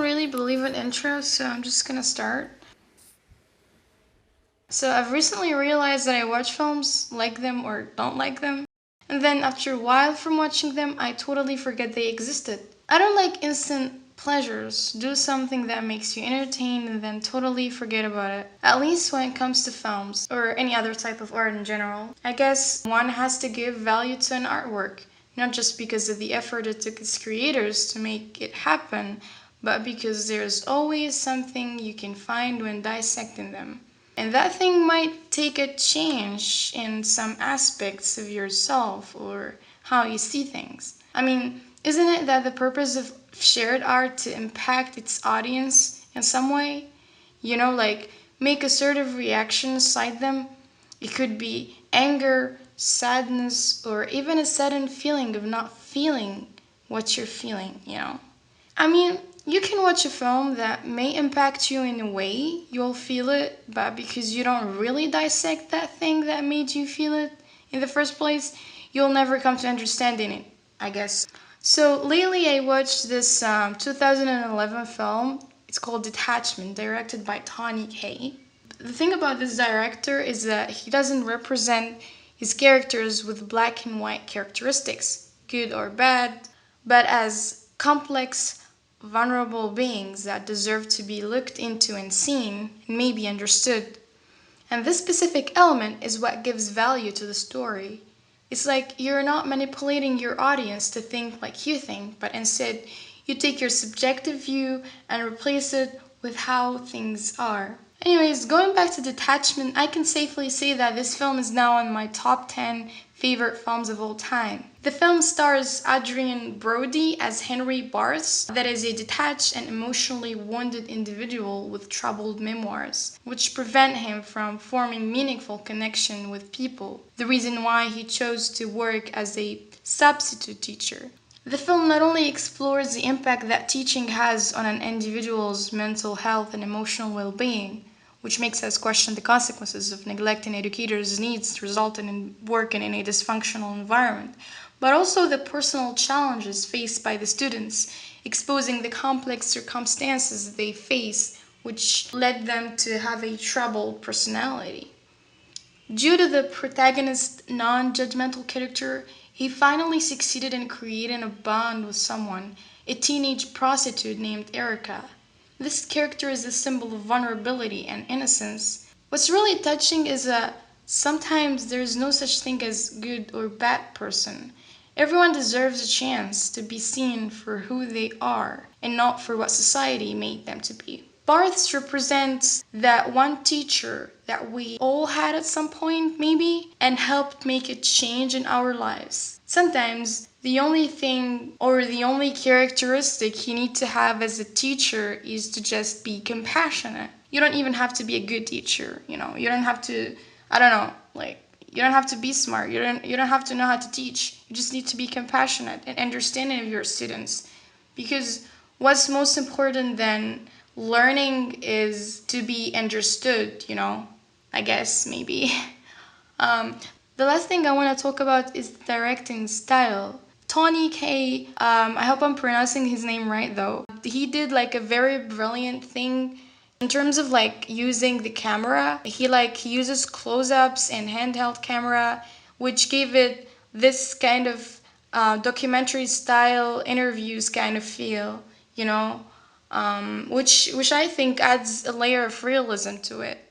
really believe in intros, so I'm just gonna start. So I've recently realized that I watch films, like them or don't like them, and then after a while from watching them, I totally forget they existed. I don't like instant pleasures. Do something that makes you entertained and then totally forget about it. At least when it comes to films, or any other type of art in general. I guess one has to give value to an artwork, not just because of the effort it took its creators to make it happen, but because there's always something you can find when dissecting them. And that thing might take a change in some aspects of yourself or how you see things. I mean, isn't it that the purpose of shared art to impact its audience in some way? Like make a sort of reaction inside them. It could be anger, sadness, or even a sudden feeling of not feeling what you're feeling. I mean, you can watch a film that may impact you in a way, you'll feel it, but because you don't really dissect that thing that made you feel it in the first place, you'll never come to understanding it, I guess. So lately I watched this 2011 film. It's called Detachment, directed by Tony Kaye. The thing about this director is that he doesn't represent his characters with black and white characteristics, good or bad, but as complex, vulnerable beings that deserve to be looked into and seen and maybe understood. And this specific element is what gives value to the story. It's like you're not manipulating your audience to think like you think, but instead you take your subjective view and replace it with how things are. Anyways, going back to Detachment, I can safely say that this film is now on my top 10 favorite films of all time. The film stars Adrian Brody as Henry Barth, that is a detached and emotionally wounded individual with troubled memoirs, which prevent him from forming meaningful connection with people, the reason why he chose to work as a substitute teacher. The film not only explores the impact that teaching has on an individual's mental health and emotional well-being, which makes us question the consequences of neglecting educators' needs resulting in working in a dysfunctional environment, but also the personal challenges faced by the students, exposing the complex circumstances they face, which led them to have a troubled personality. Due to the protagonist's non-judgmental character, he finally succeeded in creating a bond with someone, a teenage prostitute named Erica. This character is a symbol of vulnerability and innocence. What's really touching is that sometimes there's no such thing as good or bad person. Everyone deserves a chance to be seen for who they are and not for what society made them to be. Barths represents that one teacher that we all had at some point, maybe, and helped make a change in our lives. Sometimes the only thing or the only characteristic you need to have as a teacher is to just be compassionate. You don't even have to be a good teacher. You don't have to, I don't know, like, you don't have to be smart. You don't have to know how to teach. You just need to be compassionate and understanding of your students. Because what's most important than learning is to be understood. I guess maybe. um, the last thing I want to talk about is the directing style. Tony Kaye, I hope I'm pronouncing his name right though. He did like a very brilliant thing in terms of like using the camera. He uses close-ups and handheld camera, which gave it this kind of documentary style interviews kind of feel, you know, which I think adds a layer of realism to it.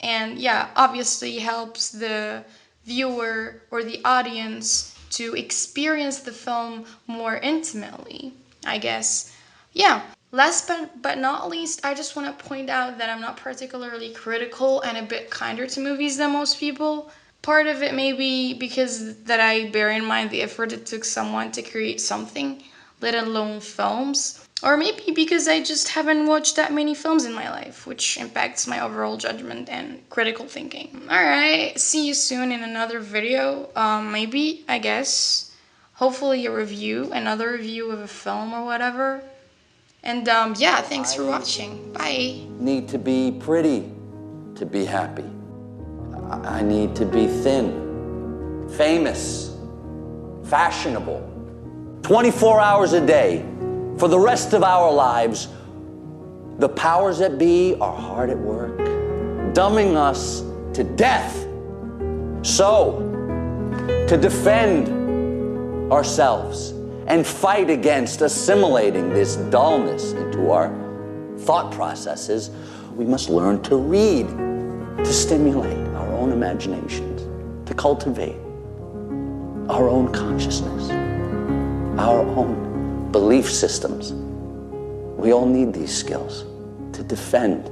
And yeah, obviously helps the viewer or the audience to experience the film more intimately, I guess. Yeah, last but not least, I just want to point out that I'm not particularly critical and a bit kinder to movies than most people. Part of it may be because that I bear in mind the effort it took someone to create something, let alone films. Or maybe because I just haven't watched that many films in my life, which impacts my overall judgment and critical thinking. Alright, see you soon in another video. Maybe, I guess. Hopefully another review of a film or whatever. And yeah, thanks for watching. Bye. Need to be pretty to be happy. I need to be thin, famous, fashionable. 24 hours a day for the rest of our lives, The powers that be are hard at work, dumbing us to death. So, to defend ourselves and fight against assimilating this dullness into our thought processes, we must learn to read, to stimulate our own imaginations, to cultivate our own consciousness, our own belief systems. We all need these skills to defend,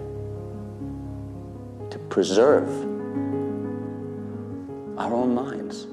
to preserve our own minds.